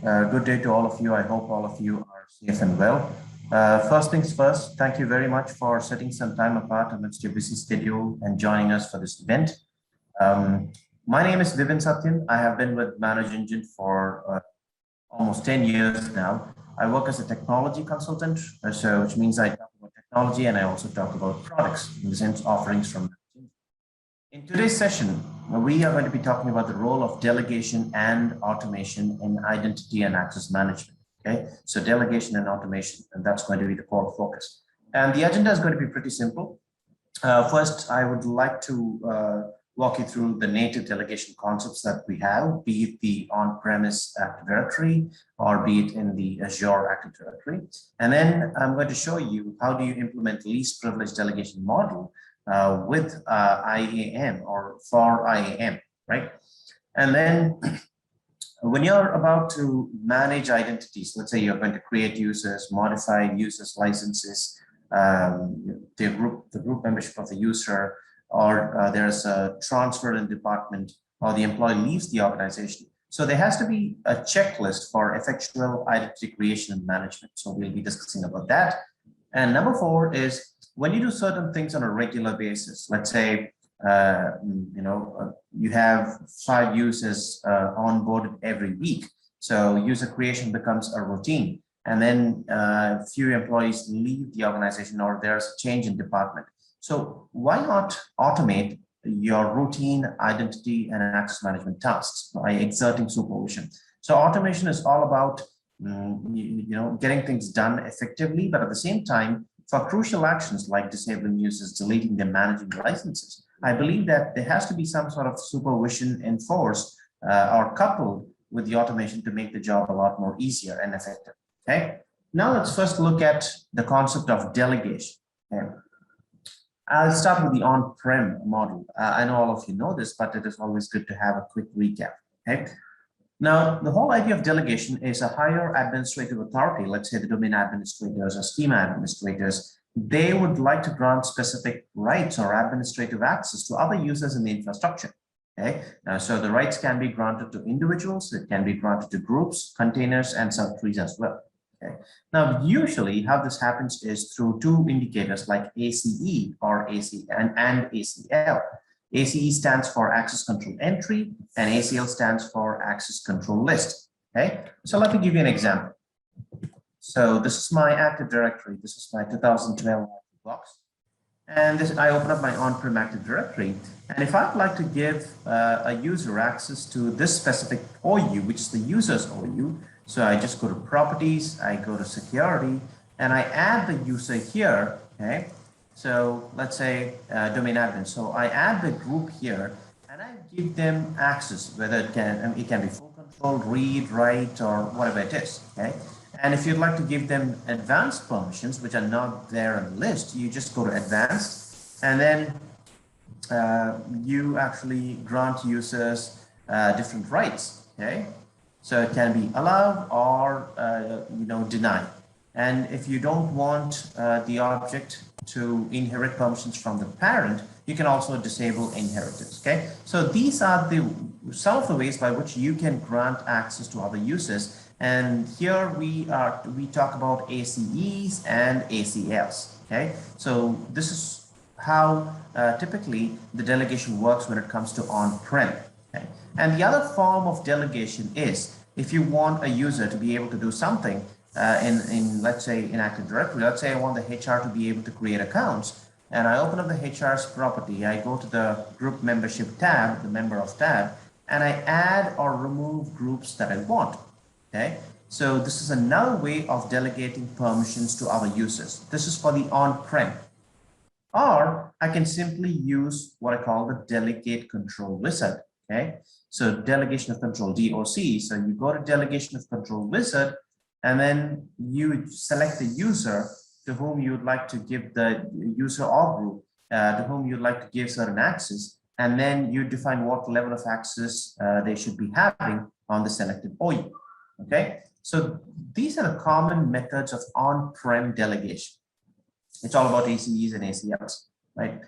Good day to all of you. I hope all of you are safe and well. First things first, thank you very much for setting some time apart amidst your busy schedule and joining us for this event. My name is Vivin Satyan. I have been with Manage Engine for almost 10 years now. I work as a technology consultant, which means I talk about technology and I also talk about products, in the sense offerings from Manage Engine. In today's session, we are going to be talking about the role of delegation and automation in identity and access management. Okay, so delegation and automation, and that's going to be the core focus. And the agenda is going to be pretty simple. First, I would like to walk you through the native delegation concepts that we have, be it the on-premise Active Directory or be it in the Azure Active Directory. And then I'm going to show you how do you implement least privilege delegation model with IAM or for IAM, right? And then when you're about to manage identities, let's say you're going to create users, modify users' licenses, the group membership of the user, or there's a transfer in department, or the employee leaves the organization. So there has to be a checklist for effectual identity creation and management. So we'll be discussing about that. And number 4 is when you do certain things on a regular basis, let's say, you have 5 users onboarded every week. So user creation becomes a routine. And then a few employees leave the organization or there's a change in department. So why not automate your routine identity and access management tasks by exerting supervision? So automation is all about getting things done effectively, but at the same time, for crucial actions like disabling users, deleting them, managing licenses, I believe that there has to be some sort of supervision enforced or coupled with the automation to make the job a lot more easier and effective. Okay. Now let's first look at the concept of delegation. Okay. I'll start with the on-prem model. I know all of you know this, but it is always good to have a quick recap. Okay. Now, the whole idea of delegation is a higher administrative authority, let's say the domain administrators or schema administrators, they would like to grant specific rights or administrative access to other users in the infrastructure. Okay. So the rights can be granted to individuals, it can be granted to groups, containers, and subtrees as well. Okay. Now, usually how this happens is through 2 indicators like ACE or AC and ACL. ACE stands for access control entry and ACL stands for access control list. Okay, so let me give you an example. So this is my Active Directory. This is my 2012 box. And I open up my on-prem Active Directory. And if I'd like to give a user access to this specific OU, which is the user's OU, so I just go to properties, I go to security, and I add the user here. Okay. So let's say domain admin. So I add the group here and I give them access, whether it can be full control, read, write, or whatever it is. Okay. And if you'd like to give them advanced permissions, which are not there on the list, you just go to advanced and then you actually grant users different rights. Okay. So it can be allowed or, deny. And if you don't want the object to inherit permissions from the parent, you can also disable inheritance. Okay, so these are some of the ways by which you can grant access to other users. And here we talk about ACEs and ACLs. Okay, so this is how typically the delegation works when it comes to on-prem. Okay? And the other form of delegation is if you want a user to be able to do something let's say in Active Directory, let's say I want the HR to be able to create accounts, and I open up the HR's property, I go to the group membership tab, the member of tab, and I add or remove groups that I want. Okay, so this is another way of delegating permissions to other users. This is for the on-prem. Or I can simply use what I call the delegate control wizard. Okay, so delegation of control, DOC. So you go to delegation of control wizard, and then you select the user to whom you would like to give the user or group to whom you'd like to give certain access. And then you define what level of access they should be having on the selected OU. Okay, so these are the common methods of on-prem delegation. It's all about ACEs and ACLs, right?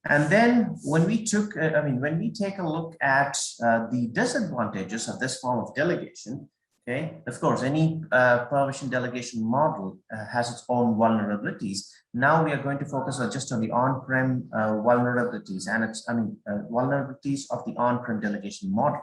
And then when we take a look at the disadvantages of this form of delegation, Okay, of course, any permission delegation model has its own vulnerabilities. Now we are going to focus on just on the on-prem vulnerabilities, and vulnerabilities of the on-prem delegation model,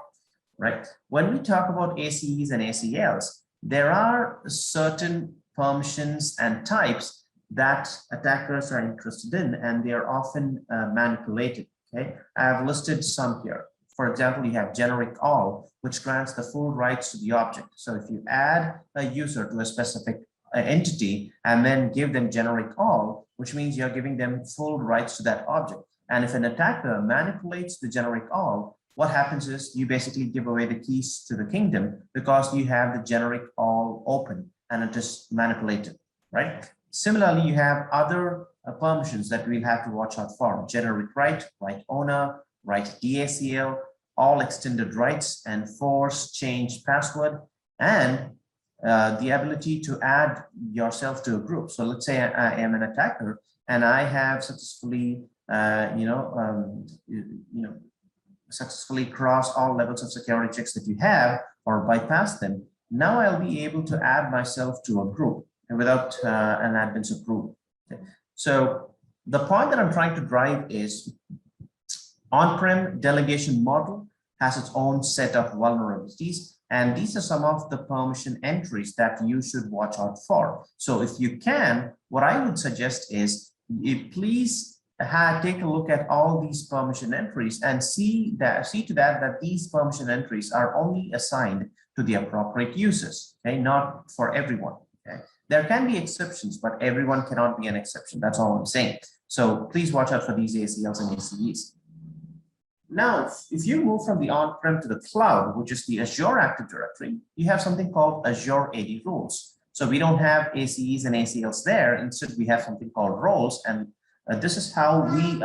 right? When we talk about ACEs and ACLs, there are certain permissions and types that attackers are interested in, and they are often manipulated. Okay, I have listed some here. For example, you have generic all, which grants the full rights to the object. So if you add a user to a specific entity and then give them generic all, which means you're giving them full rights to that object. And if an attacker manipulates the generic all, what happens is you basically give away the keys to the kingdom because you have the generic all open and it is manipulated, right? Similarly, you have other permissions that we'll have to watch out for: generic right, right owner, right DACL, all extended rights, and force change password, and the ability to add yourself to a group. So let's say I am an attacker and I have successfully, successfully crossed all levels of security checks that you have or bypass them. Now I'll be able to add myself to a group without an admin's approval. Okay. So the point that I'm trying to drive is on-prem delegation model has its own set of vulnerabilities, and these are some of the permission entries that you should watch out for. So if you can, what I would suggest is please take a look at all these permission entries and see to that these permission entries are only assigned to the appropriate users, okay, not for everyone. Okay, there can be exceptions, but everyone cannot be an exception. That's all I'm saying. So please watch out for these ACLs and ACEs. Now, if you move from the on-prem to the cloud, which is the Azure Active Directory, you have something called Azure AD Roles. So we don't have ACEs and ACLs there. Instead, we have something called roles, and this is how we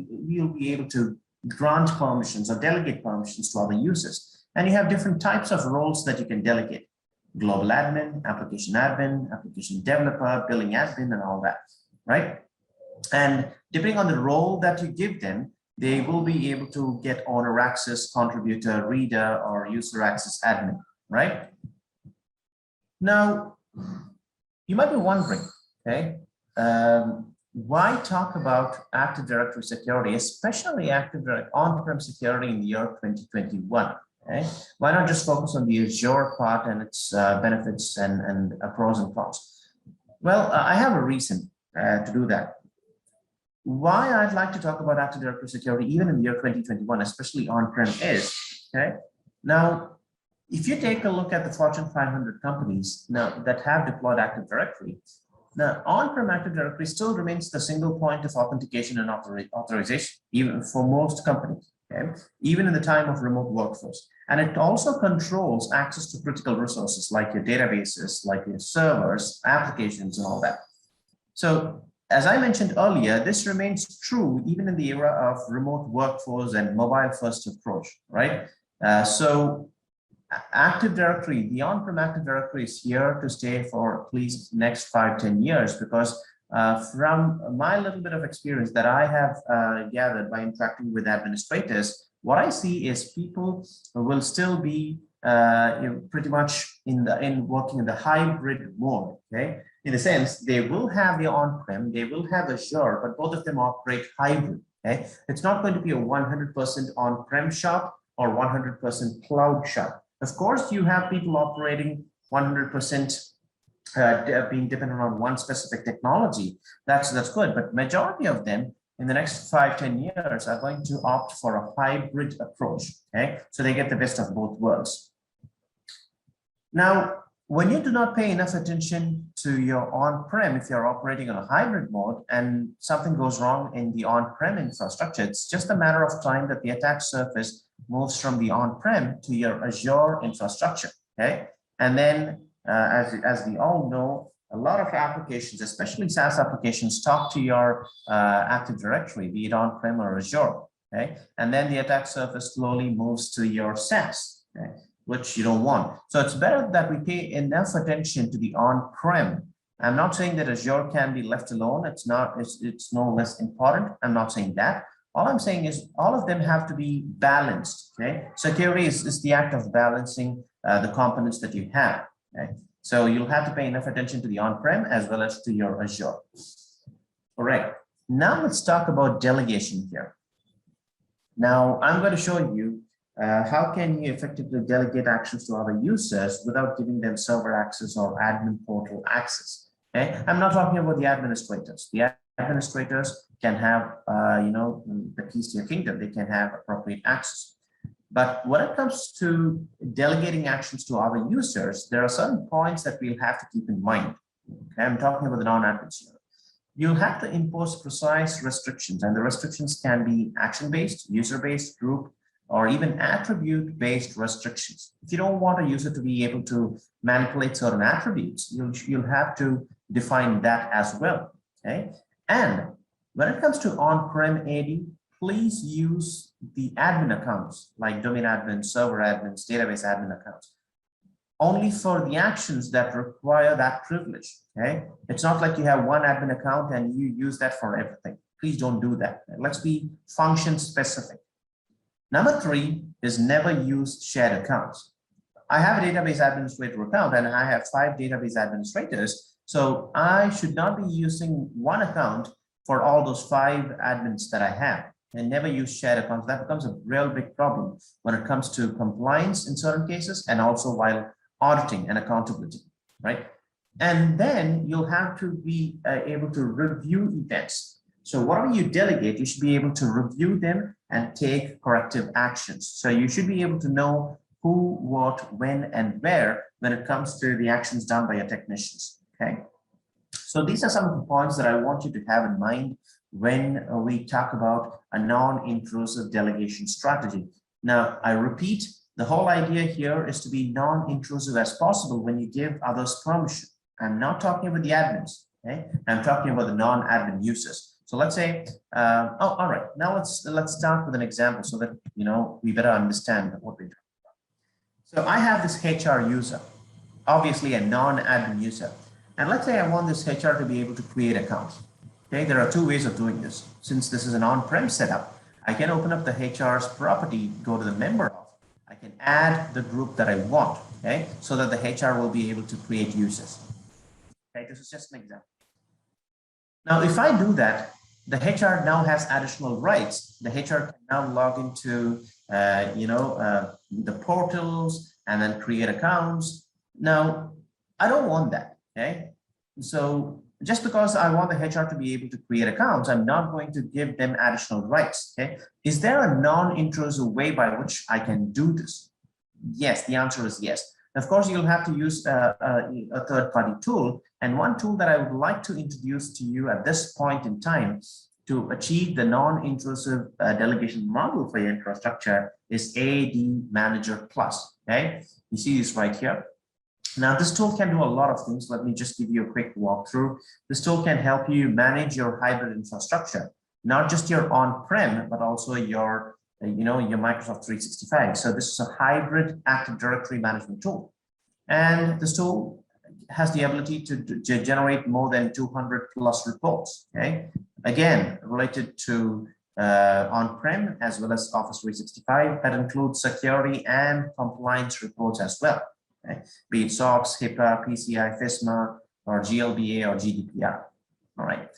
will be able to grant permissions or delegate permissions to other users. And you have different types of roles that you can delegate: global admin, application developer, billing admin, and all that, right? And depending on the role that you give them, they will be able to get owner access, contributor, reader, or user access admin, right? Now, you might be wondering, okay, why talk about Active Directory security, especially Active Directory on-prem security in the year 2021? Okay? Why not just focus on the Azure part and its benefits and pros and cons? Well, I have a reason to do that. Why I'd like to talk about Active Directory security even in the year 2021, especially on-prem, is, okay, now, if you take a look at the Fortune 500 companies now that have deployed Active Directory, now on-prem Active Directory still remains the single point of authentication and authorization, even for most companies, okay, even in the time of remote workforce. And it also controls access to critical resources like your databases, like your servers, applications, and all that. So, as I mentioned earlier, this remains true even in the era of remote workforce and mobile-first approach, right? So Active Directory, the on-prem Active Directory, is here to stay for at least next 5-10 years, because from my little bit of experience that I have gathered by interacting with administrators, what I see is people will still be pretty much working in the hybrid mode, okay? In a sense, they will have the on-prem, they will have Azure, but both of them operate hybrid, okay? It's not going to be a 100% on-prem shop or 100% cloud shop. Of course, you have people operating 100% being dependent on one specific technology. That's good, but majority of them in the next 5-10 years are going to opt for a hybrid approach, okay? So they get the best of both worlds. Now, when you do not pay enough attention to your on-prem, if you're operating on a hybrid mode and something goes wrong in the on-prem infrastructure, it's just a matter of time that the attack surface moves from the on-prem to your Azure infrastructure, okay? And then, as we all know, a lot of applications, especially SaaS applications, talk to your Active Directory, be it on-prem or Azure, okay? And then the attack surface slowly moves to your SaaS, okay, which you don't want. So it's better that we pay enough attention to the on-prem. I'm not saying that Azure can be left alone. It's no less important. I'm not saying that. All I'm saying is all of them have to be balanced. Okay, security is the act of balancing the components that you have. Okay, so you'll have to pay enough attention to the on-prem as well as to your Azure. All right, now let's talk about delegation here. Now I'm going to show you how can you effectively delegate actions to other users without giving them server access or admin portal access. Okay, I'm not talking about the administrators. The administrators can have, the keys to your kingdom. They can have appropriate access. But when it comes to delegating actions to other users, there are certain points that we'll have to keep in mind. Okay, I'm talking about the non-admins here. You'll have to impose precise restrictions, and the restrictions can be action-based, user-based, group, or even attribute-based restrictions. If you don't want a user to be able to manipulate certain attributes, you'll have to define that as well. Okay, and when it comes to on-prem AD, please use the admin accounts like domain admins, server admins, database admin accounts only for the actions that require that privilege. Okay, it's not like you have one admin account and you use that for everything. Please don't do that. Let's be function specific. Number 3 is never use shared accounts. I have a database administrator account and I have 5 database administrators. So I should not be using one account for all those 5 admins that I have, and never use shared accounts. That becomes a real big problem when it comes to compliance in certain cases and also while auditing and accountability, right? And then you'll have to be able to review events. So whatever you delegate, you should be able to review them and take corrective actions. So you should be able to know who, what, when, and where when it comes to the actions done by your technicians, okay? So these are some of the points that I want you to have in mind when we talk about a non-intrusive delegation strategy. Now, I repeat, the whole idea here is to be non-intrusive as possible when you give others permission. I'm not talking about the admins, okay? I'm talking about the non-admin users. So let's say, all right, now let's start with an example so that, we better understand what we're talking about. So I have this HR user, obviously a non-admin user. And let's say I want this HR to be able to create accounts. Okay, there are 2 ways of doing this. Since this is an on-prem setup, I can open up the HR's property, go to the member of, I can add the group that I want, okay, so that the HR will be able to create users. Okay, this is just an example. Now, if I do that, the HR now has additional rights. The HR can now log into, the portals and then create accounts. Now, I don't want that, okay? So just because I want the HR to be able to create accounts, I'm not going to give them additional rights, okay? Is there a non-intrusive way by which I can do this? Yes, the answer is yes. Of course, you'll have to use a third-party tool. And one tool that I would like to introduce to you at this point in time to achieve the non-intrusive delegation model for your infrastructure is AD Manager Plus, okay? You see this right here. Now, this tool can do a lot of things. Let me just give you a quick walkthrough. This tool can help you manage your hybrid infrastructure, not just your on-prem, but also your Microsoft 365. So this is a hybrid Active Directory management tool. And this tool has the ability to generate more than 200 plus reports, okay? Again, related to on-prem as well as Office 365, that includes security and compliance reports as well. Okay? Be it SOX, HIPAA, PCI, FISMA, or GLBA or GDPR. All right.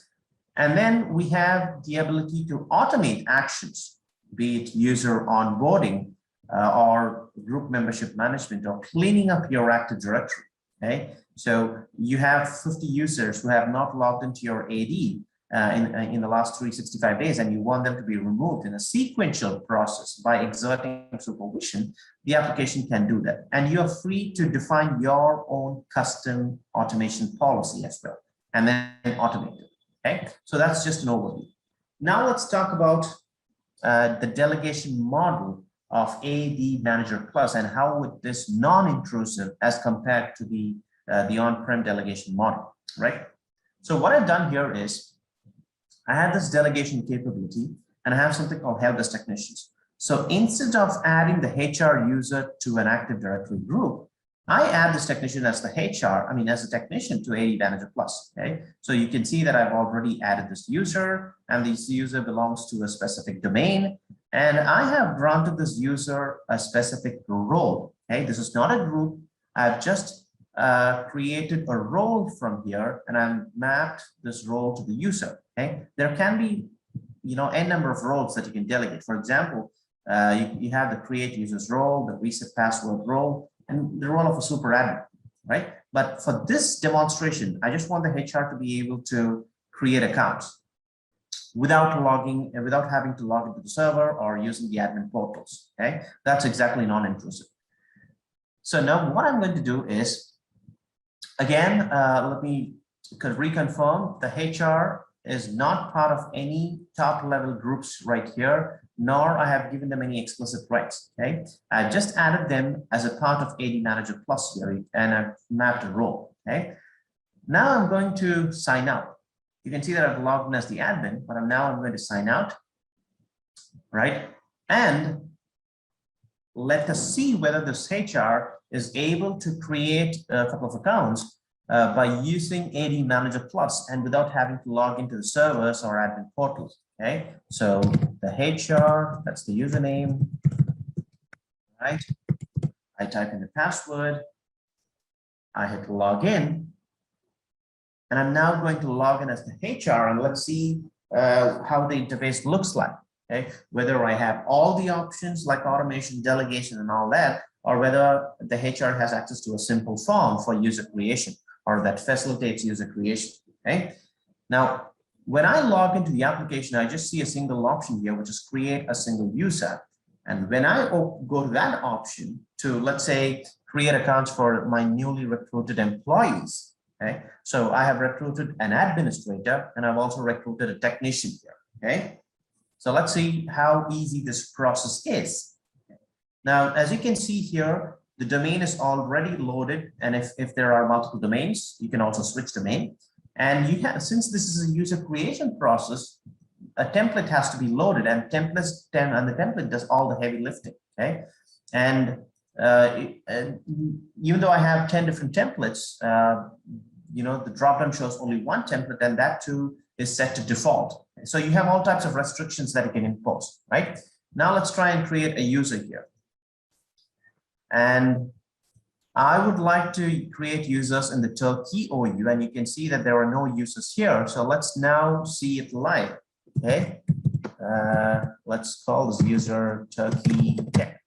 And then we have the ability to automate actions, be it user onboarding or group membership management or cleaning up your Active Directory. Okay. So you have 50 users who have not logged into your AD in the last 365 days, and you want them to be removed in a sequential process by exerting supervision. The application can do that, and you are free to define your own custom automation policy as well, and then automate it. Okay, so that's just an overview. Now let's talk about the delegation model of AD Manager Plus and how would this non-intrusive as compared to the on-prem delegation model, right? So what I've done here is I have this delegation capability and I have something called help desk technicians. So instead of adding the HR user to an Active Directory group, I add this technician as the HR, as a technician to AD Manager Plus, okay? So you can see that I've already added this user, and this user belongs to a specific domain, and I have granted this user a specific role, okay? This is not a group. I've just created a role from here, and I've mapped this role to the user, okay? There can be, n number of roles that you can delegate. For example, you have the create users role, the reset password role, and the role of a super admin, right? But for this demonstration, I just want the HR to be able to create accounts without having to log into the server or using the admin portals, okay? That's exactly non-intrusive. So now what I'm going to do is, again, let me reconfirm, the HR is not part of any top level groups right here, nor I have given them any explicit rights, okay? I just added them as a part of AD Manager Plus here, and I've mapped a role, okay? Now I'm going to sign out. You can see that I've logged in as the admin, but I'm going to sign out, right? And let us see whether this HR is able to create a couple of accounts by using AD Manager Plus and without having to log into the servers or admin portals, okay? So the HR, that's the username, right? I type in the password, I hit login, and I'm now going to log in as the HR, and let's see how the interface looks like, okay? Whether I have all the options like automation, delegation, and all that, or whether the HR has access to a simple form for user creation, or that facilitates user creation, okay? Now, when I log into the application, I just see a single option here, which is create a single user. And when I go to that option to, let's say, create accounts for my newly recruited employees, okay? So I have recruited an administrator, and I've also recruited a technician here, okay? So let's see how easy this process is. Now, as you can see here, the domain is already loaded, and if there are multiple domains, you can also switch domain. And you have, since this is a user creation process, a template has to be loaded, and the template does all the heavy lifting. Okay, and even though I have 10 different templates, the dropdown shows only one template, and that too is set to default. So you have all types of restrictions that you can impose. Right now, let's try and create a user here. And I would like to create users in the Turkey OU, and you can see that there are no users here. So let's now see it live. Okay, let's call this user Turkey Tech.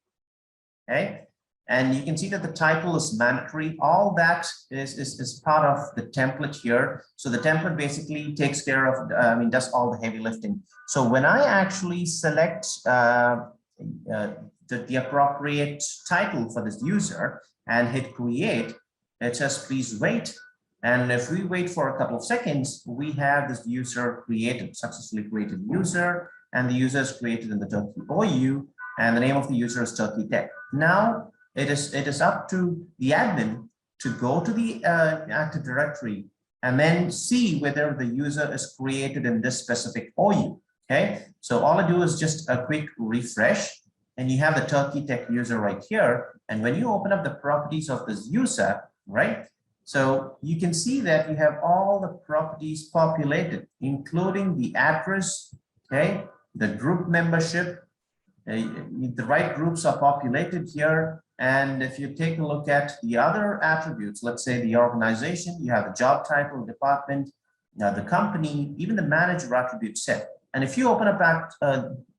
Okay, and you can see that the title is mandatory. All that is part of the template here. So the template basically takes care of, does all the heavy lifting. So when I actually select the appropriate title for this user and hit create, it says please wait. And if we wait for a couple of seconds, we have this user created, successfully created user, and the user is created in the Turkey OU, and the name of the user is Turkey Tech. Now it is up to the admin to go to the Active Directory and then see whether the user is created in this specific OU. Okay, so all I do is just a quick refresh, and you have the Turkey Tech user right here. And when you open up the properties of this user, right, so you can see that you have all the properties populated, including the address, okay, the group membership, the right groups are populated here. And if you take a look at the other attributes, let's say the organization, you have the job title, department, the company, even the manager attribute set. And if you open up that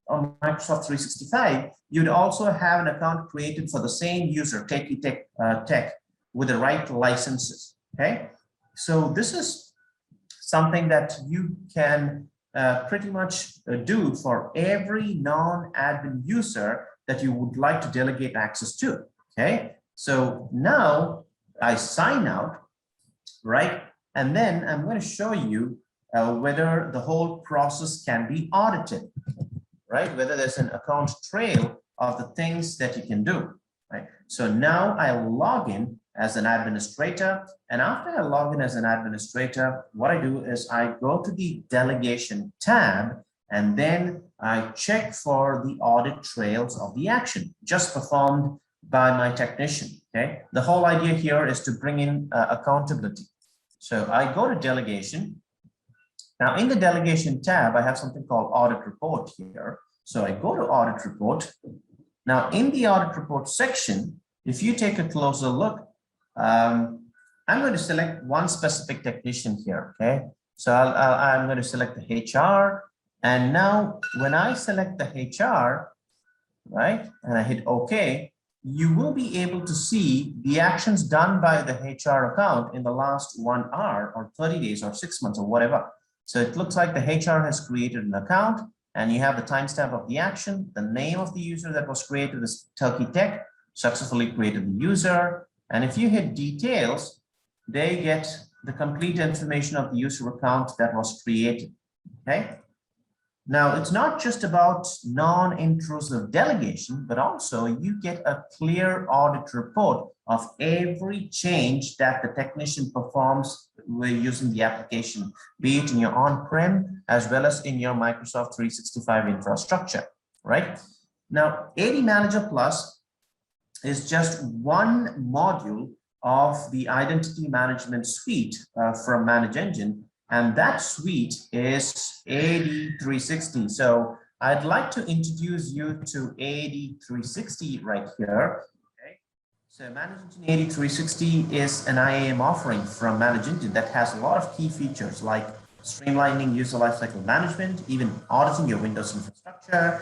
on Microsoft 365, you'd also have an account created for the same user, Turkey Tech, with the right licenses. Okay, so this is something that you can pretty much do for every non-admin user that you would like to delegate access to. Okay, so now I sign out, right? And then I'm going to show you whether the whole process can be audited, right? Whether there's an account trail of the things that you can do, right? So now I log in as an administrator, and after I log in as an administrator, what I do is I go to the delegation tab, and then I check for the audit trails of the action just performed by my technician. Okay, the whole idea here is to bring in accountability. So I go to delegation. Now in the delegation tab, I have something called audit report here. So I go to audit report. Now in the audit report section, if you take a closer look, I'm going to select one specific technician here. Okay, so I'm going to select the HR. And now when I select the HR, right, and I hit OK, you will be able to see the actions done by the HR account in the last 1 hour or 30 days or 6 months or whatever. So it looks like the HR has created an account and you have the timestamp of the action. The name of the user that was created is Turkey Tech, successfully created the user. And if you hit details, they get the complete information of the user account that was created. Okay. Now, it's not just about non-intrusive delegation, but also you get a clear audit report of every change that the technician performs using the application, be it in your on-prem as well as in your Microsoft 365 infrastructure, right? Now, AD Manager Plus is just one module of the identity management suite from Manage Engine. And that suite is AD360. So I'd like to introduce you to AD360 right here. Okay. So Manage Engine AD360 is an IAM offering from Manage Engine that has a lot of key features like streamlining user lifecycle management, even auditing your Windows infrastructure,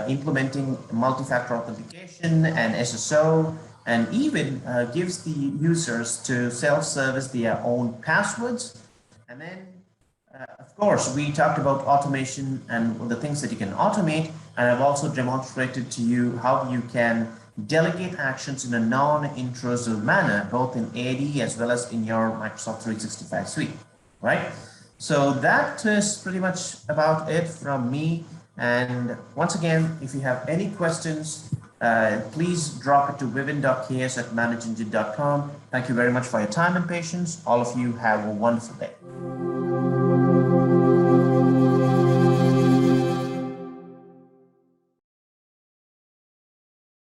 implementing multi-factor authentication and SSO, and even gives the users to self-service their own passwords. And then, of course, we talked about automation and the things that you can automate. And I've also demonstrated to you how you can delegate actions in a non-intrusive manner, both in AD as well as in your Microsoft 365 suite, right? So that is pretty much about it from me. And once again, if you have any questions, please drop it to vivin.ks@manageengine.com. Thank you very much for your time and patience. All of you have a wonderful day.